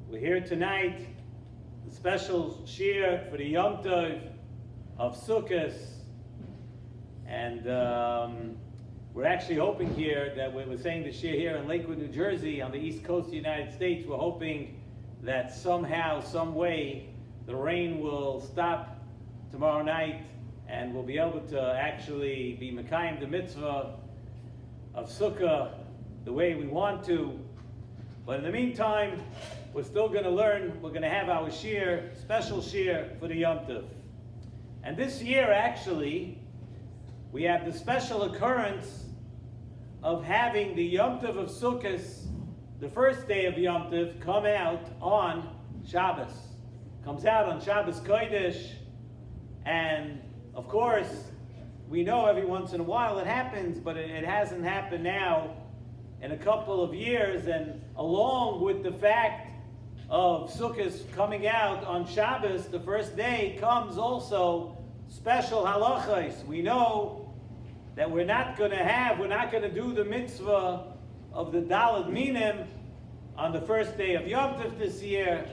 We're here tonight, the special shir for the Yom Tov of Sukkos, and we're actually hoping here that we're saying the shir here in Lakewood, New Jersey, on the east coast of the United States. We're hoping that somehow, some way, the rain will stop tomorrow night, and we'll be able to actually be mekayim the mitzvah of Sukkah the way we want to. But in the meantime, we're still going to learn. We're going to have our shir, special shir for the Yom Tov. And this year, actually, we have the special occurrence of having the Yom Tov of Sukkos, the first day of Yom Tov, come out on Shabbos. Comes out on Shabbos Kodesh, and of course, we know every once in a while it happens, but it hasn't happened now in a couple of years. And along with the fact of Sukkos coming out on Shabbos, the first day, comes also special halachos. We know that we're not going to do the mitzvah of the Daled Minim on the first day of Yom Tov this year.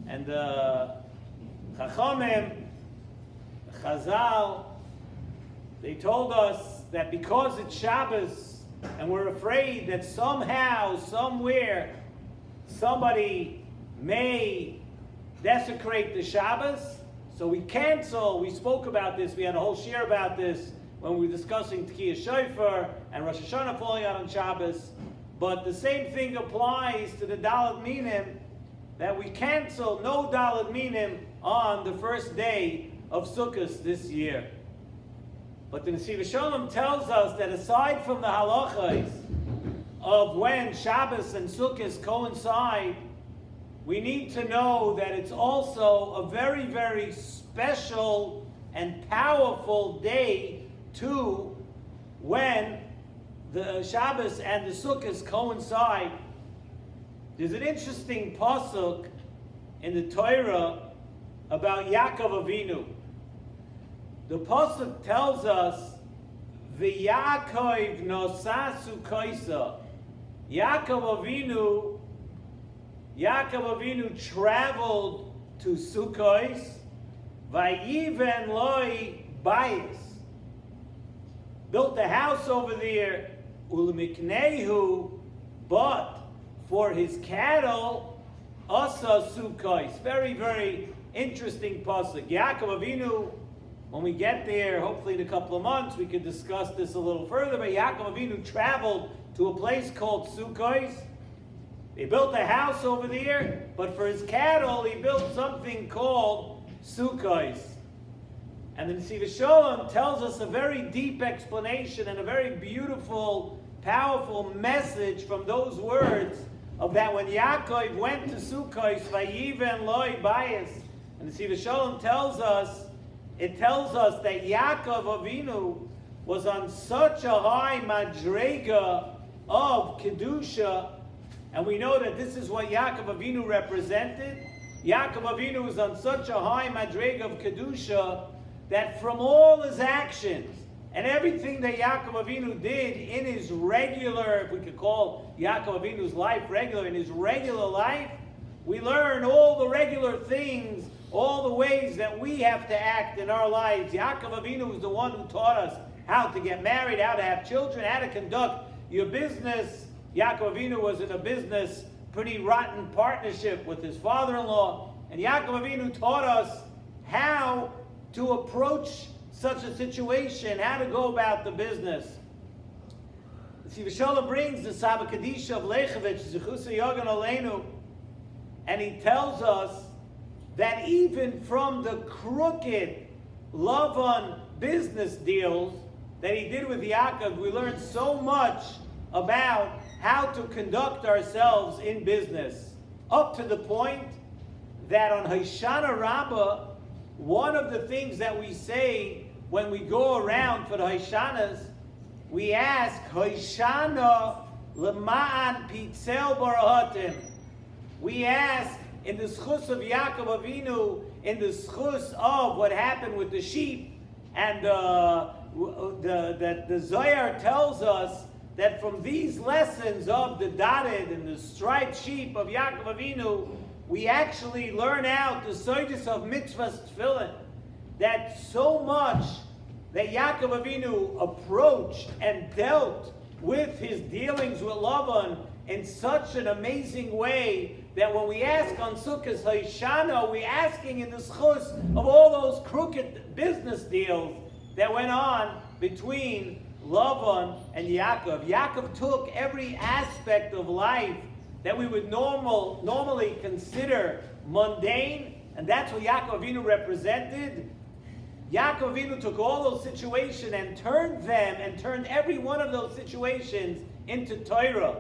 And the Chachamim, Chazal, they told us that because it's Shabbos, and we're afraid that somehow, somewhere, somebody may desecrate the Shabbos, so we cancel. We spoke about this. We had a whole shir about this when we were discussing Tkiyah Shofar and Rosh Hashanah falling out on Shabbos. But the same thing applies to the Daled Minim, that we cancel no Daled Minim on the first day of Sukkot this year. But the Nesivos Shalom tells us that aside from the halachas of when Shabbos and Sukkot coincide, we need to know that it's also a very, very special and powerful day too, when the Shabbos and the Sukkot coincide. There's an interesting pasuk in the Torah about Yaakov Avinu. The pasuk tells us, "V'Yaakov nosah Sukkosa." Yaakov Avinu traveled to Sukkos, Vayiven loi bayis, built a house over there, ulemiknehu, but for his cattle, asa Sukkos. Very, very interesting pasuk. Yaakov Avinu, when we get there, hopefully in a couple of months, we can discuss this a little further, but Yaakov Avinu traveled to a place called Sukkos. They built a house over there, but for his cattle, he built something called Sukkos. And the Nesivos Shalom tells us a very deep explanation and a very beautiful, powerful message from those words of that when Yaakov went to Sukkos, Vayiven loi bayis. And the Nesivos Shalom tells us that Yaakov Avinu was on such a high madrega of Kedusha, and we know that this is what Yaakov Avinu represented. Yaakov Avinu was on such a high madrega of Kedusha that from all his actions and everything that Yaakov Avinu did in his regular, if we could call Yaakov Avinu's life regular, in his regular life, we learn all the regular things, all the ways that we have to act in our lives. Yaakov Avinu was the one who taught us how to get married, how to have children, how to conduct your business. Yaakov Avinu was in a business, pretty rotten partnership with his father-in-law. And Yaakov Avinu taught us how to approach such a situation, how to go about the business. Nesivos Shalom brings the Saba Kadisha of Lechavich, Zechusa Yogan Aleinu, and he tells us that even from the crooked Lavan business deals that he did with Yaakov, we learned so much about how to conduct ourselves in business, up to the point that on Hoshana Rabbah, one of the things that we say when we go around for the Hoshanas, we ask, Hoshana Lema'an Pitzel Barahatim. We ask, in the schus of Yaakov Avinu, in the schus of what happened with the sheep, and the Zohar tells us that from these lessons of the dotted and the striped sheep of Yaakov Avinu, we actually learn out the sources of mitzvahs tefillin. That so much that Yaakov Avinu approached and dealt with his dealings with Lavan in such an amazing way that when we ask on Sukkot Hayshana, we're asking in the schus of all those crooked business deals that went on between Lavan and Yaakov. Yaakov took every aspect of life that we would normally consider mundane, and that's what Yaakov Avinu represented. Yaakov Avinu took all those situations and turned every one of those situations into Torah.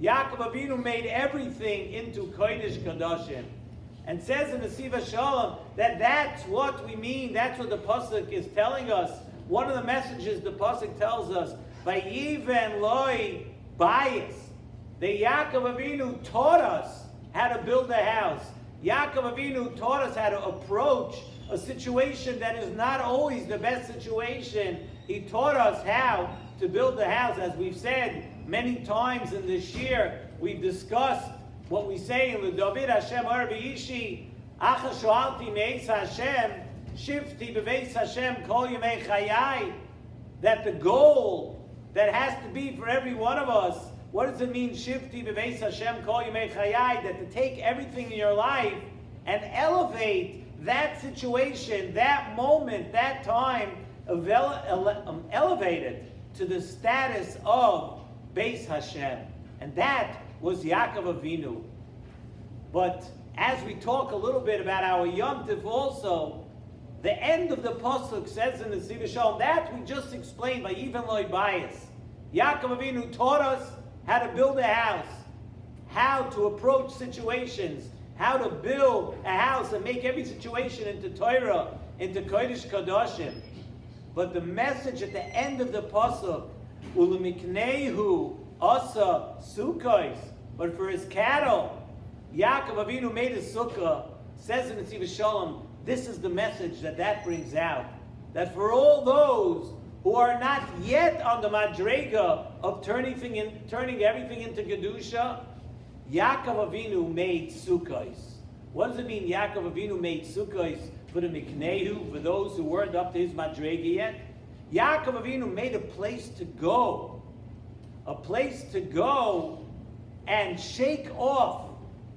Yaakov Avinu made everything into Kodesh Kodashim. And says in Nesivos Shalom that that's what we mean, that's what the Pasuk is telling us. One of the messages the Pasuk tells us, Vayiven loi bayis. The Yaakov Avinu taught us how to build a house. Yaakov Avinu taught us how to approach a situation that is not always the best situation. He taught us how to build a house. As we've said many times in this year, we've discussed what we say in the David Hashem Arbi Ishi, Acha Shoalti Meis Hashem, Shifti Beveis Hashem Kol Yemei Chayai, that the goal that has to be for every one of us, what does it mean, Shifti Beveis Hashem Kol Yemei Chayai, that to take everything in your life and elevate that situation, that moment, that time, elevated to the status of Beis Hashem. And that was Yaakov Avinu. But as we talk a little bit about our Yom Tov also, the end of the Pasuk says in the Nesivos Shalom, that we just explained by even loy bias. Yaakov Avinu taught us how to build a house, how to approach situations, how to build a house and make every situation into Torah, into Kodesh Kodashim. But the message at the end of the Pasuk, Ulemiknehu asa Sukkos, but for his cattle, Yaakov Avinu made a sukkah. Says in Nesivos Shalom, this is the message that brings out. That for all those who are not yet on the madrega of turning everything into Kedusha, Yaakov Avinu made sukkahs. What does it mean, Yaakov Avinu made sukkahs for the miknehu, for those who weren't up to his madrega yet? Yaakov Avinu made a place to go and shake off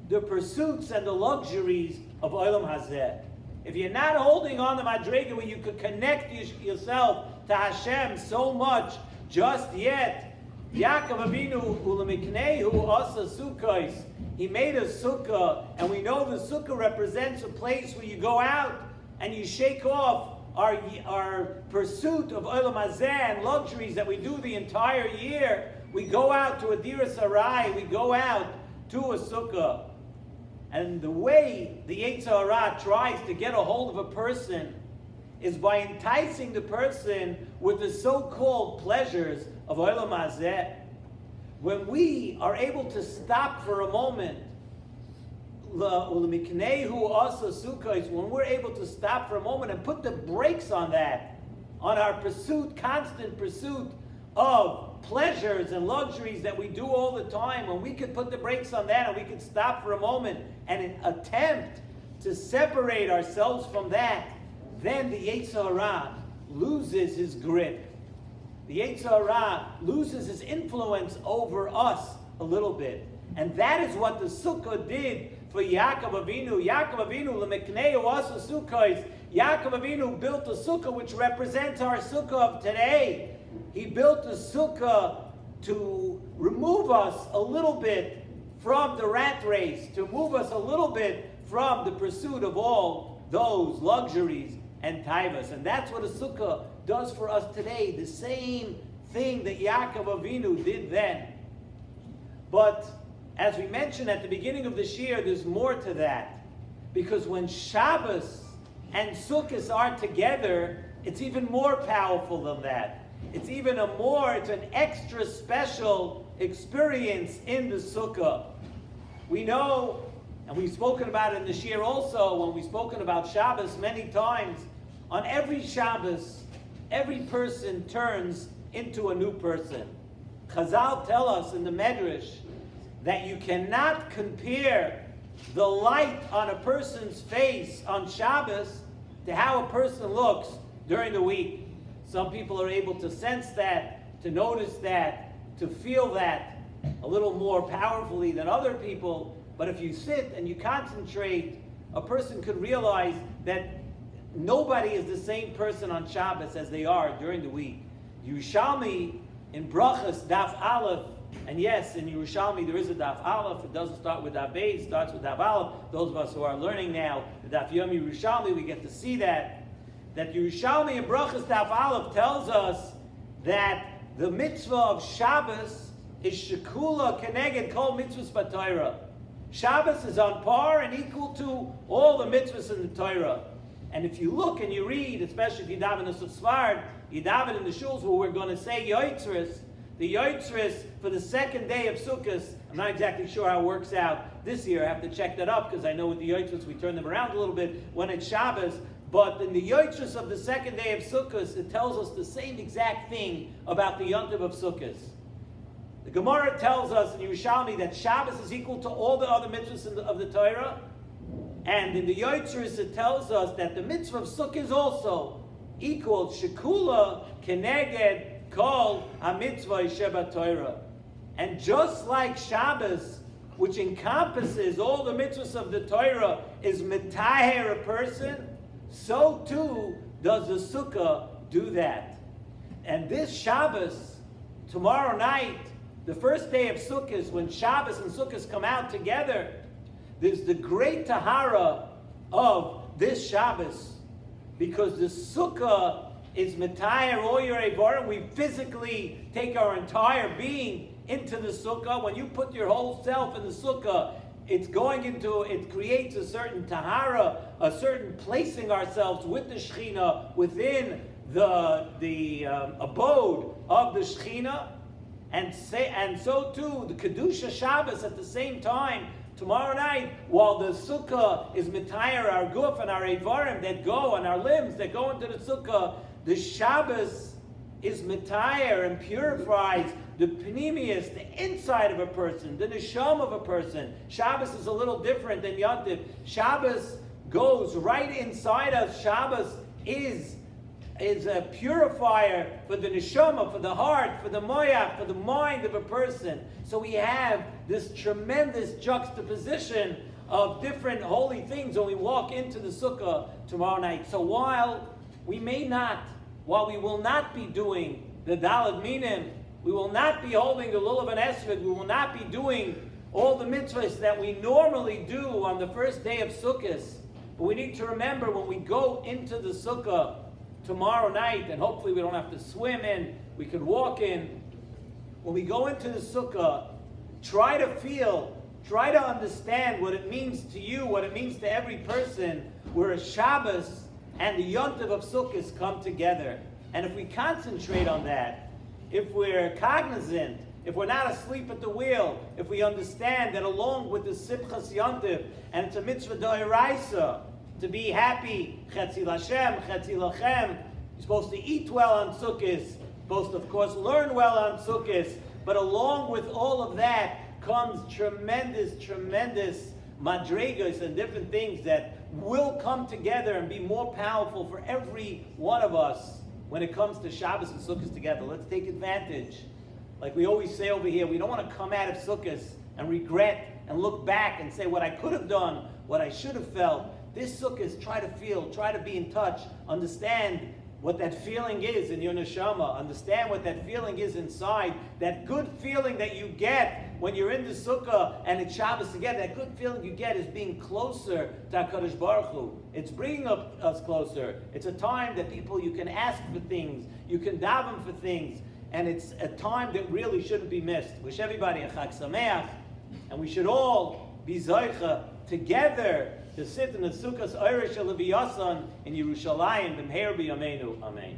the pursuits and the luxuries of Olam Hazeh. If you're not holding on to madrega where you could connect yourself to Hashem so much just yet, Yaakov Avinu ulemiknehu asa sukkos. He made a sukkah, and we know the sukkah represents a place where you go out and you shake off our pursuit of Olam Hazeh and luxuries that we do the entire year. We go out to a Dira Sarai, we go out to a sukkah. And the way the Yetzer Hara tries to get a hold of a person is by enticing the person with the so-called pleasures of Olam Hazeh. When we are able to stop for a moment, when we're able to stop for a moment and put the brakes on that, on our constant pursuit of pleasures and luxuries that we do all the time, when we could put the brakes on that and we could stop for a moment and attempt to separate ourselves from that, then the Yetzer Hara loses his grip. The Yetzer Hara loses his influence over us a little bit. And that is what the sukkah did for Yaakov Avinu. Yaakov Avinu, lemekneu asa sukkos. Yaakov Avinu built a sukkah which represents our sukkah of today. He built a sukkah to remove us a little bit from the rat race, to move us a little bit from the pursuit of all those luxuries and taivas. And that's what a sukkah does for us today, the same thing that Yaakov Avinu did then. But as we mentioned at the beginning of this year, there's more to that. Because when Shabbos and Sukkot are together, it's even more powerful than that. It's an extra special experience in the Sukkah. We know, and we've spoken about it in this year also, when we've spoken about Shabbos many times, on every Shabbos, every person turns into a new person. Chazal tell us in the Medrash that you cannot compare the light on a person's face on Shabbos to how a person looks during the week. Some people are able to sense that, to notice that, to feel that a little more powerfully than other people. But if you sit and you concentrate, a person could realize that nobody is the same person on Shabbos as they are during the week. Yerushalmi in Brachas, Daf Aleph, and yes, in Yerushalmi there is a Daf Aleph. It doesn't start with Daf Beis, it starts with Daf Aleph. Those of us who are learning now, the Daf Yomi Yerushalmi, we get to see that Yerushalmi in Brachas Daf Aleph tells us that the mitzvah of Shabbos is Shekula Keneged Kol Mitzvahs B'Torah. Shabbos is on par and equal to all the mitzvahs in the Torah. And if you look and you read, especially if you daven in the Sfard, you daven in the shuls where we're going to say Yotzris, the Yotzris for the second day of Sukkot. I'm not exactly sure how it works out this year. I have to check that up because I know with the Yotzris we turn them around a little bit when it's Shabbos. But in the Yotzris of the second day of Sukkot, it tells us the same exact thing about the Yontiv of Sukkot. The Gemara tells us in Yerushalmi that Shabbos is equal to all the other mitzvahs of the Torah. And in the Yotzris it tells us that the mitzvah of Sukkot is also equal Shekula Keneged Kol HaMitzvah Sheba Torah. And just like Shabbos, which encompasses all the mitzvahs of the Torah, is metaher a person, so too does the Sukkah do that. And this Shabbos, tomorrow night, the first day of Sukkot, when Shabbos and Sukkot come out together, there's the great Tahara of this Shabbos, because the Sukkah is Metayer all your Eivarim. We physically take our entire being into the Sukkah. When you put your whole self in the Sukkah, it creates a certain Tahara, a certain placing ourselves with the Shekhinah within the abode of the Shekhinah. And so too, the Kedusha Shabbos at the same time, tomorrow night, while the Sukkah is Metayer, our Guf and our Eivarim that go, and our limbs that go into the Sukkah, the Shabbos is Metayer and purifies the Pnimius, the inside of a person, the Neshama of a person. Shabbos is a little different than Yontiv. Shabbos goes right inside us. Shabbos is a purifier for the neshama, for the heart, for the moyach, for the mind of a person. So we have this tremendous juxtaposition of different holy things when we walk into the sukkah tomorrow night. So while we will not be doing the Daled Minim, we will not be holding the Lulav and Esrog, we will not be doing all the mitzvahs that we normally do on the first day of Sukkot. But we need to remember when we go into the sukkah tomorrow night, and hopefully we don't have to swim in, we could walk in. When we go into the sukkah, try to understand what it means to you, what it means to every person, where a Shabbos and the Yontiv of Sukkot come together. And if we concentrate on that, if we're cognizant, if we're not asleep at the wheel, if we understand that along with the Simchas Yontiv, and it's a mitzvah d'oraisa, to be happy, Chetzi Lashem, Chetzi Lachem. You're supposed to eat well on Sukkot, supposed to, of course, learn well on Sukkot, but along with all of that comes tremendous madrigas and different things that will come together and be more powerful for every one of us when it comes to Shabbos and Sukkot together. Let's take advantage. Like we always say over here, we don't want to come out of Sukkot and regret and look back and say what I could have done, what I should have felt. This Sukkot, try to feel, try to be in touch, understand what that feeling is in your neshama, understand what that feeling is inside, that good feeling that you get when you're in the sukkah and it's Shabbos together, that good feeling you get is being closer to HaKadosh Baruch Hu. It's bringing us closer. It's a time that you can ask for things, you can daven for things, and it's a time that really shouldn't be missed. Wish everybody a Chag Sameach, and we should all be Zoicha together to sit in the Sukkos Eirish Leviyasan in Yerushalayim, B'mheir B'yameinu. Amen.